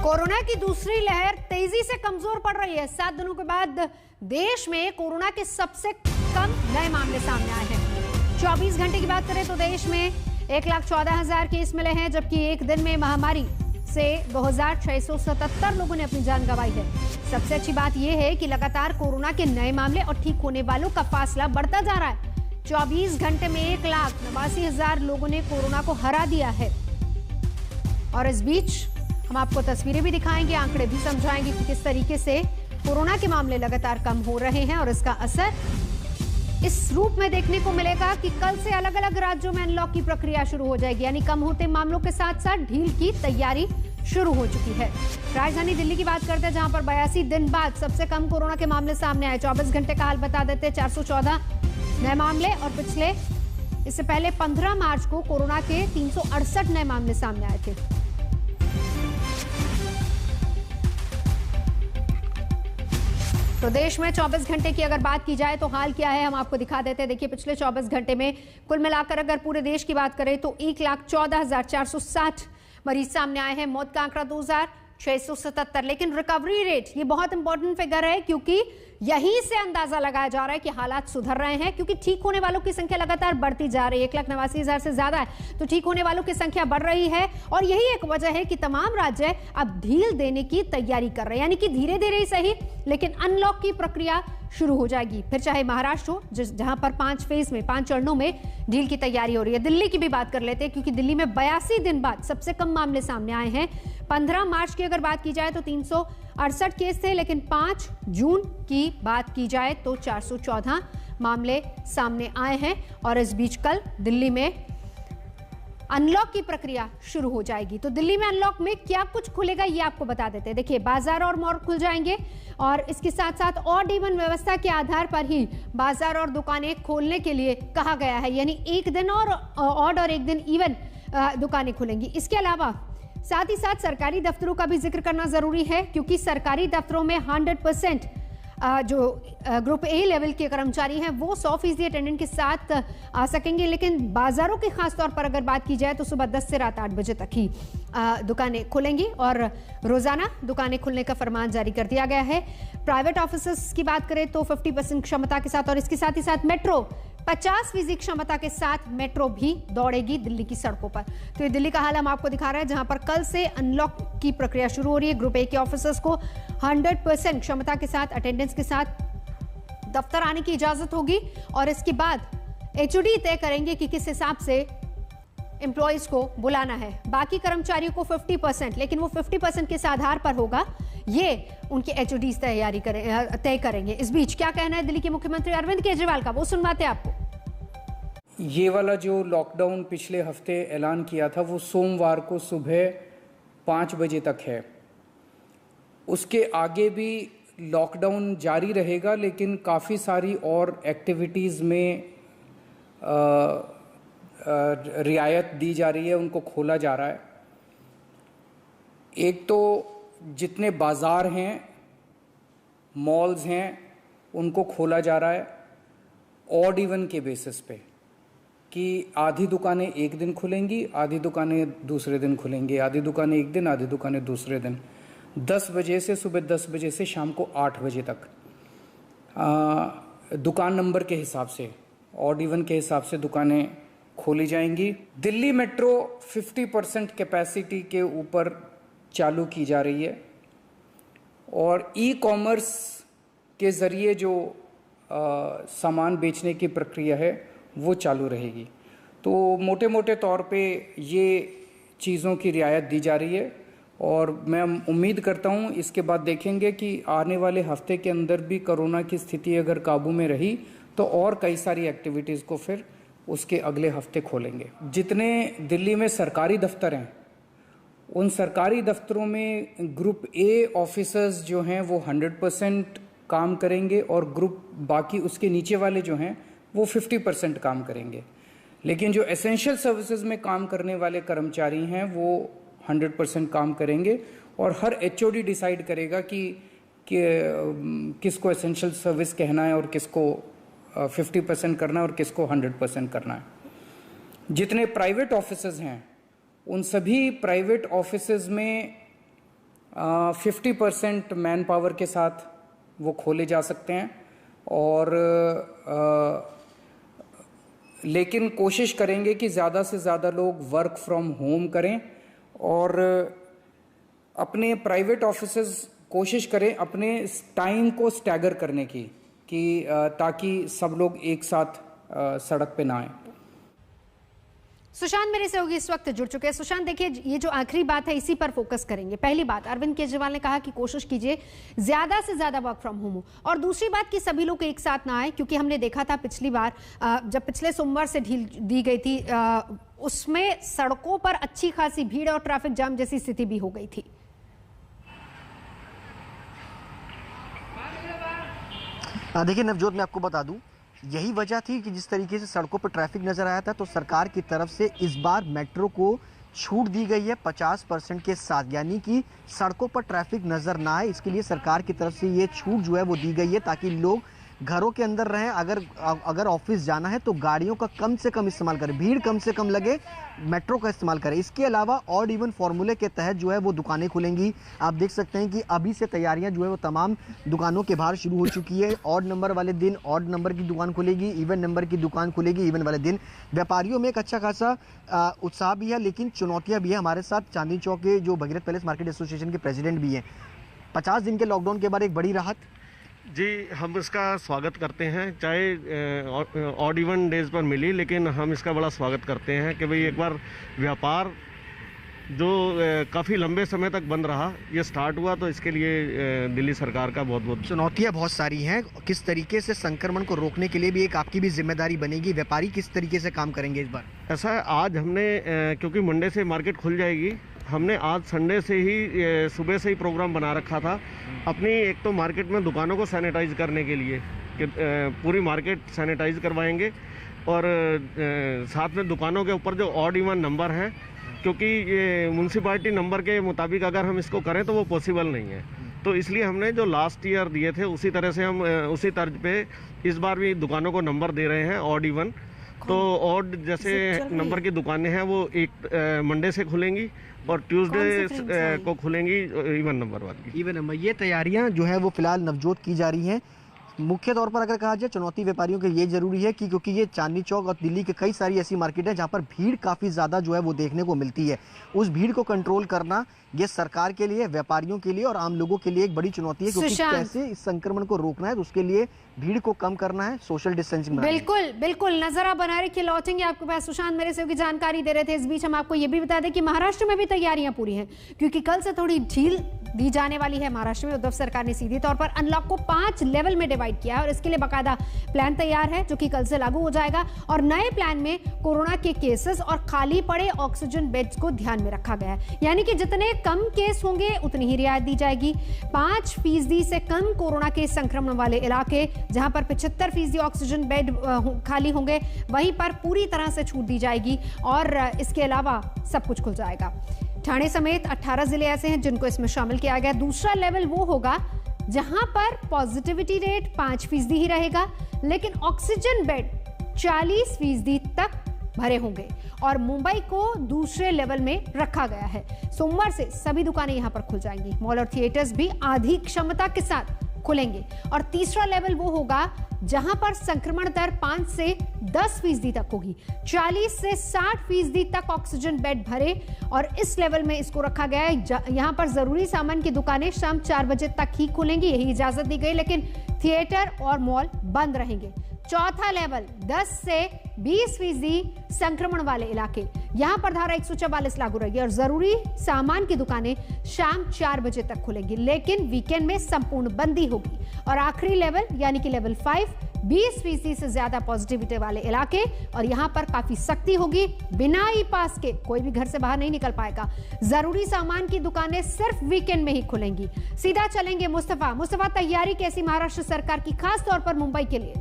Corona की दूसरी लहर तेजी से कमजोर पड़ रही है। 7 दिनों के बाद देश में कोरोना के सबसे कम नए मामले सामने आए हैं। 24 घंटे की बात करें तो देश में 1,14,000 केस मिले हैं, जबकि एक दिन में महामारी से 2,677 लोगों ने अपनी जान गंवाई है। सबसे अच्छी बात यह है कि लगातार कोरोना के नए मामले और ठीक होने वालों का फासला बढ़ता जा रहा है। 24 घंटे में 1,89,000 लोगों ने कोरोना को हरा दिया है। और इस बीच हम आपको तस्वीरें भी दिखाएंगे, आंकड़े भी समझाएंगे कि किस तरीके से कोरोना के मामले लगातार कम हो रहे हैं और इसका असर इस रूप में देखने को मिलेगा कि कल से अलग अलग राज्यों में अनलॉक की प्रक्रिया शुरू हो जाएगी। यानी कम होते मामलों के साथ साथ ढील की तैयारी शुरू हो चुकी है। राजधानी दिल्ली की बात करते हैं, जहां पर 82 दिन बाद सबसे कम कोरोना के मामले सामने आए। 24 घंटे का हाल बता देते हैं, 414 नए मामले और इससे पहले 15 मार्च को कोरोना के 368 नए मामले सामने आए थे। तो देश में 24 घंटे की अगर बात की जाए तो हाल क्या है हम आपको दिखा देते हैं। देखिए, पिछले 24 घंटे में कुल मिलाकर अगर पूरे देश की बात करें तो 1,14,460 मरीज सामने आए हैं। मौत का आंकड़ा 2,677। लेकिन रिकवरी रेट ये बहुत इंपॉर्टेंट फिगर है, क्योंकि यहीं से अंदाजा लगाया जा रहा है कि हालात सुधर रहे हैं, क्योंकि ठीक होने वालों की संख्या लगातार बढ़ती जा रही है। 1,89,000 से ज्यादा है, तो ठीक होने वालों की संख्या बढ़ रही है। और यही एक वजह है कि तमाम राज्य अब ढील देने की तैयारी कर रहे हैं। यानी कि धीरे धीरे ही सही, लेकिन अनलॉक की प्रक्रिया शुरू हो जाएगी। फिर चाहे महाराष्ट्र हो, जहां पर 5 फेज में 5 चरणों में ढील की तैयारी हो रही है। दिल्ली की भी बात कर लेते हैं, क्योंकि दिल्ली में 82 दिन बाद सबसे कम मामले सामने आए हैं। 15 मार्च की अगर बात की जाए तो 368 केस थे, लेकिन 5 जून की बात की जाए तो 414 मामले सामने आए हैं। और इस बीच कल दिल्ली में अनलॉक की प्रक्रिया शुरू हो जाएगी। तो दिल्ली में अनलॉक में क्या कुछ खुलेगा ये आपको बता देते हैं। देखिए, बाजार और मॉल खुल जाएंगे और इसके साथ साथ ऑड इवन व्यवस्था के आधार पर ही बाजार और दुकानें खोलने के लिए कहा गया है। यानी एक दिन और ऑड और एक दिन इवन दुकानें खुलेंगी। इसके अलावा साथ ही साथ सरकारी दफ्तरों का भी जिक्र करना जरूरी है, क्योंकि सरकारी दफ्तरों में 100% जो ग्रुप ए लेवल के कर्मचारी हैं वो 100% अटेंडेंट के साथ आ सकेंगे। लेकिन बाजारों की खास तौर पर अगर बात की जाए तो सुबह 10 से रात 8 बजे तक ही दुकानें खुलेंगी और रोजाना दुकानें खुलने का फरमान जारी कर दिया गया है। प्राइवेट ऑफिसेस की बात करें तो 50% क्षमता के साथ, और इसके साथ ही साथ मेट्रो 50% क्षमता के साथ मेट्रो भी दौड़ेगी दिल्ली की सड़कों पर। तो ये दिल्ली का हाल हम आपको दिखा रहे हैं, जहां पर कल से अनलॉक की प्रक्रिया शुरू हो रही है। ग्रुप ए के ऑफिसर्स को 100% क्षमता के साथ, अटेंडेंस के साथ दफ्तर आने की इजाजत होगी और इसके बाद एचओडी तय करेंगे कि किस हिसाब से एम्प्लॉइज को बुलाना है। बाकी कर्मचारियों को 50%, लेकिन वो 50% किस आधार पर होगा ये उनके एचओडीज तय करेंगे। इस बीच क्या कहना है दिल्ली के मुख्यमंत्री अरविंद केजरीवाल का, वो सुनवाते हैं आपको। ये वाला जो लॉकडाउन पिछले हफ्ते ऐलान किया था वो सोमवार को सुबह 5 बजे तक है। उसके आगे भी लॉकडाउन जारी रहेगा, लेकिन काफ़ी सारी और एक्टिविटीज़ में रियायत दी जा रही है, उनको खोला जा रहा है। एक तो जितने बाज़ार हैं, मॉल्स हैं, उनको खोला जा रहा है ऑड इवन के बेसिस पे, कि आधी दुकानें एक दिन खुलेंगी, आधी दुकानें दूसरे दिन खुलेंगी, आधी दुकानें एक दिन, आधी दुकानें दूसरे दिन। 10 बजे से सुबह 10 बजे से शाम को 8 बजे तक दुकान नंबर के हिसाब से, ऑड इवन के हिसाब से दुकानें खोली जाएंगी। दिल्ली मेट्रो 50% कैपेसिटी के ऊपर चालू की जा रही है और ई कॉमर्स के ज़रिए जो सामान बेचने की प्रक्रिया है वो चालू रहेगी। तो मोटे मोटे तौर पे ये चीज़ों की रियायत दी जा रही है और मैं उम्मीद करता हूँ इसके बाद देखेंगे कि आने वाले हफ्ते के अंदर भी कोरोना की स्थिति अगर काबू में रही तो और कई सारी एक्टिविटीज़ को फिर उसके अगले हफ्ते खोलेंगे। जितने दिल्ली में सरकारी दफ्तर हैं उन सरकारी दफ्तरों में ग्रुप ए ऑफिसर्स जो हैं वो 100% काम करेंगे और बाकी उसके नीचे वाले जो हैं वो 50% काम करेंगे। लेकिन जो एसेंशियल सर्विसेज में काम करने वाले कर्मचारी हैं वो 100% काम करेंगे और हर एचओडी डिसाइड करेगा कि किसको एसेंशियल सर्विस कहना है और किसको 50% करना है और किसको 100% करना है। जितने प्राइवेट ऑफिसेज हैं उन सभी प्राइवेट ऑफिसेज में 50% मैन पावर के साथ वो खोले जा सकते हैं और लेकिन कोशिश करेंगे कि ज़्यादा से ज़्यादा लोग वर्क फ्रॉम होम करें और अपने प्राइवेट ऑफिसेज कोशिश करें अपने टाइम को स्टैगर करने की कि ताकि सब लोग एक साथ सड़क पे ना आए। सुशांत मेरे से होगी इस वक्त जुड़ चुके हैं। सुशांत देखिए, ये जो आखिरी बात है इसी पर फोकस करेंगे। पहली बात, अरविंद केजरीवाल ने कहा कि कोशिश कीजिए ज्यादा से ज्यादा वर्क फ्रॉम होम हो, और दूसरी बात कि सभी लोग एक साथ ना आए, क्योंकि हमने देखा था पिछली बार जब पिछले सोमवार से ढील दी गई थी उसमें सड़कों पर अच्छी खासी भीड़ और ट्रैफिक जाम जैसी स्थिति भी हो गई थी। देखिए नवजोत, मैं आपको बता दूं, यही वजह थी कि जिस तरीके से सड़कों पर ट्रैफिक नज़र आया था, तो सरकार की तरफ से इस बार मेट्रो को छूट दी गई है 50% के साथ, यानी कि सड़कों पर ट्रैफिक नज़र ना आए, इसके लिए सरकार की तरफ से ये छूट जो है वो दी गई है, ताकि लोग घरों के अंदर रहें। अगर ऑफिस जाना है तो गाड़ियों का कम से कम इस्तेमाल करें, भीड़ कम से कम लगे, मेट्रो का इस्तेमाल करें। इसके अलावा ऑड इवन फॉर्मूले के तहत जो है वो दुकानें खुलेंगी। आप देख सकते हैं कि अभी से तैयारियां जो है वो तमाम दुकानों के बाहर शुरू हो चुकी है। ऑड नंबर वाले दिन ऑड नंबर की दुकान खुलेगी, इवन नंबर की दुकान खुलेगी इवन वाले दिन। व्यापारियों में एक अच्छा खासा उत्साह भी है, लेकिन चुनौतियाँ भी है। हमारे साथ चांदनी चौक के जो भगीरथ पैलेस मार्केट एसोसिएशन के प्रेसिडेंट भी हैं। 50 दिन के लॉकडाउन के बाद एक बड़ी राहत। जी, हम इसका स्वागत करते हैं, चाहे ऑड इवन डेज पर मिली, लेकिन हम इसका बड़ा स्वागत करते हैं कि भाई एक बार व्यापार जो काफ़ी लंबे समय तक बंद रहा, ये स्टार्ट हुआ, तो इसके लिए दिल्ली सरकार का बहुत बहुत। चुनौतियां बहुत सारी हैं, किस तरीके से संक्रमण को रोकने के लिए भी एक आपकी भी जिम्मेदारी बनेगी। व्यापारी किस तरीके से काम करेंगे इस बार? ऐसा है, आज हमने क्योंकि मंडे से मार्केट खुल जाएगी, हमने आज संडे से ही सुबह से ही प्रोग्राम बना रखा था अपनी, एक तो मार्केट में दुकानों को सैनिटाइज करने के लिए कि पूरी मार्केट सैनिटाइज करवाएंगे, और साथ में दुकानों के ऊपर जो ऑड इवन नंबर हैं, क्योंकि ये म्यूनसिपालिटी नंबर के मुताबिक अगर हम इसको करें तो वो पॉसिबल नहीं है, तो इसलिए हमने जो लास्ट ईयर दिए थे उसी तरह से हम उसी तर्ज पे इस बार भी दुकानों को नंबर दे रहे हैं ऑड इवन। तो ऑड जैसे नंबर की दुकानें हैं वो एक मंडे से खुलेंगी और ट्यूसडे को खुलेंगी इवन नंबर वाली। इवन नंबर, ये तैयारियां जो है वो फिलहाल नवजोत की जा रही हैं। मुख्य तौर पर अगर कहा जाए चुनौती व्यापारियों के ये जरूरी है कि क्योंकि ये चांदनी चौक और दिल्ली के कई सारी ऐसी मार्केट है जहाँ पर भीड़ काफ़ी ज़्यादा जो है वो देखने को मिलती है। उस भीड़ को कंट्रोल करना ये सरकार के लिए, व्यापारियों के लिए और आम लोगों के लिए एक बड़ी चुनौती है, क्योंकि कैसे इस संक्रमण को रोकना है, तो उसके लिए भीड़ को कम करना है, सोशल डिस्टेंसिंग। बिल्कुल बिल्कुल, नजर आप बना रखिए, लौटेंगे आपके पास। सुशांत मेरे से जानकारी दे रहे थे। इस बीच हम आपको ये भी बता दें कि महाराष्ट्र में भी तैयारियां पूरी हैं, क्योंकि कल से थोड़ी ढील दी जाने वाली है। महाराष्ट्र में उद्धव सरकार ने सीधे तौर पर अनलॉक को 5 लेवल में डिवाइड किया है और इसके लिए बाकायदा प्लान तैयार है, जो कि कल से लागू हो जाएगा। और नए प्लान में कोरोना के केसेस और खाली पड़े ऑक्सीजन बेड्स को ध्यान में रखा गया है, यानी कि जितने कम केस होंगे उतनी ही रियायत दी जाएगी। 5% से कम कोरोना के संक्रमण वाले इलाके जहां पर 75% ऑक्सीजन बेड खाली होंगे, वहीं पर पूरी तरह से छूट दी जाएगी और इसके अलावा सब कुछ खुल जाएगा। ठाणे समेत 18 जिले ऐसे हैं जिनको इसमें शामिल किया गया। दूसरा लेवल वो होगा जहां पर पॉजिटिविटी रेट 5% ही रहेगा, लेकिन ऑक्सीजन बेड 40% तक भरे होंगे और मुंबई को दूसरे लेवल में रखा गया है। सोमवार से सभी दुकानें यहां पर खुल जाएंगी। मॉल और थिएटर्स भी आधी क्षमता के साथ खुलेंगे। और तीसरा लेवल वो होगा जहां पर संक्रमण दर 5 से 10% तक होगी, 40 से 60% तक ऑक्सीजन बेड भरे और इस लेवल में इसको रखा गया है। यहां पर जरूरी सामान की दुकानें शाम 4 बजे तक ही खुलेंगी, यही इजाजत दी गई, लेकिन थिएटर और मॉल बंद रहेंगे। चौथा लेवल 10 से 20% संक्रमण वाले इलाके, यहां पर धारा 144 लागू रहेगी और जरूरी सामान की दुकानें शाम 4 बजे तक खुलेंगी, लेकिन वीकेंड में संपूर्ण बंदी होगी। और आखिरी लेवल यानी कि लेवल 5, 20% से ज्यादा पॉजिटिविटी वाले इलाके और यहां पर काफी सख्ती होगी। बिना ई पास के कोई भी घर से बाहर नहीं निकल पाएगा। जरूरी सामान की दुकानें सिर्फ वीकेंड में ही खुलेंगी। सीधा चलेंगे मुस्तफा, तैयारी कैसी महाराष्ट्र सरकार की, खास तौर पर मुंबई के लिए?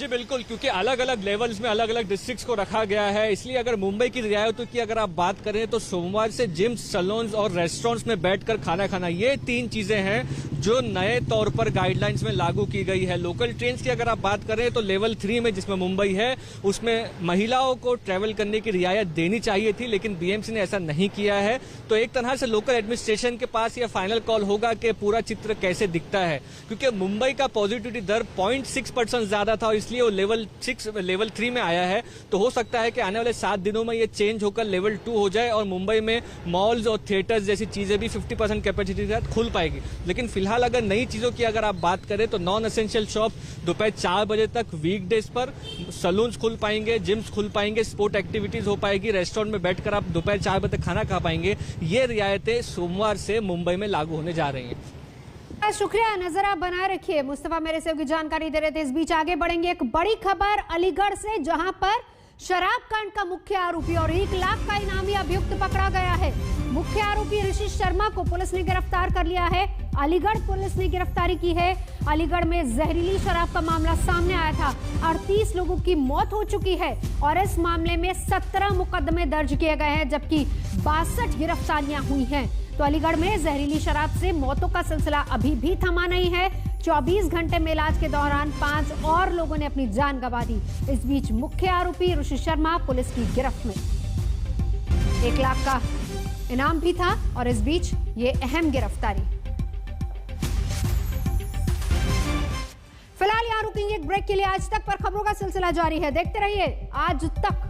जी बिल्कुल, क्योंकि अलग अलग लेवल्स में अलग अलग डिस्ट्रिक्ट्स को रखा गया है। इसलिए अगर मुंबई की रियायतों की अगर आप बात करें तो सोमवार से जिम्स, सैलून्स और रेस्टोरेंट्स में बैठकर खाना खाना, ये 3 चीजें हैं जो नए तौर पर गाइडलाइंस में लागू की गई है। लोकल ट्रेन्स की अगर आप बात करें तो लेवल 3 में, जिसमें मुंबई है, उसमें महिलाओं को ट्रैवल करने की रियायत देनी चाहिए थी, लेकिन बीएमसी ने ऐसा नहीं किया है। तो एक तरह से लोकल एडमिनिस्ट्रेशन के पास यह फाइनल कॉल होगा कि पूरा चित्र कैसे दिखता है, क्योंकि मुंबई का पॉजिटिविटी दर 0.6% ज्यादा था, इसलिए वो लेवल 3 में आया है। तो हो सकता है कि आने वाले 7 दिनों में ये चेंज होकर लेवल 2 हो जाए और मुंबई में मॉल्स और थिएटर्स जैसी चीजें भी 50% कैपेसिटी के साथ खुल पाएगी। लेकिन फिलहाल अगर नई चीजों की अगर आप बात करें तो नॉन एसेंशियल शॉप दोपहर 4 बजे तक वीकडेज पर, सलून्स खुल पाएंगे, जिम्स खुल पाएंगे, स्पोर्ट एक्टिविटीज हो पाएगी, रेस्टोरेंट में बैठकर आप दोपहर 4 बजे तक खाना खा पाएंगे। ये रियायतें सोमवार से मुंबई में लागू होने जा रही हैं। शुक्रिया, नजर आप बनाए रखिए। मुस्तफा मेरे से की जानकारी दे रहे थे। इस बीच आगे बढ़ेंगे। एक बड़ी खबर अलीगढ़ से, जहां पर शराब कांड का मुख्य आरोपी और 1 लाख का इनामी अभियुक्त पकड़ा गया है। मुख्य आरोपी ऋषि शर्मा को पुलिस ने गिरफ्तार कर लिया है। अलीगढ़ पुलिस ने गिरफ्तारी की है। अलीगढ़ में जहरीली शराब का मामला सामने आया था। 38 लोगों की मौत हो चुकी है और इस मामले में 17 मुकदमे दर्ज किए गए हैं, जबकि 62 गिरफ्तारियां हुई हैं। तो अलीगढ़ में जहरीली शराब से मौतों का सिलसिला अभी भी थमा नहीं है। 24 घंटे में इलाज के दौरान 5 और लोगों ने अपनी जान गंवा दी। इस बीच मुख्य आरोपी ऋषि शर्मा पुलिस की गिरफ्त में। 1 लाख का इनाम भी था और इस बीच ये अहम गिरफ्तारी। फिलहाल यहां रुकेंगे एक ब्रेक के लिए। आज तक पर खबरों का सिलसिला जारी है, देखते रहिए आज तक।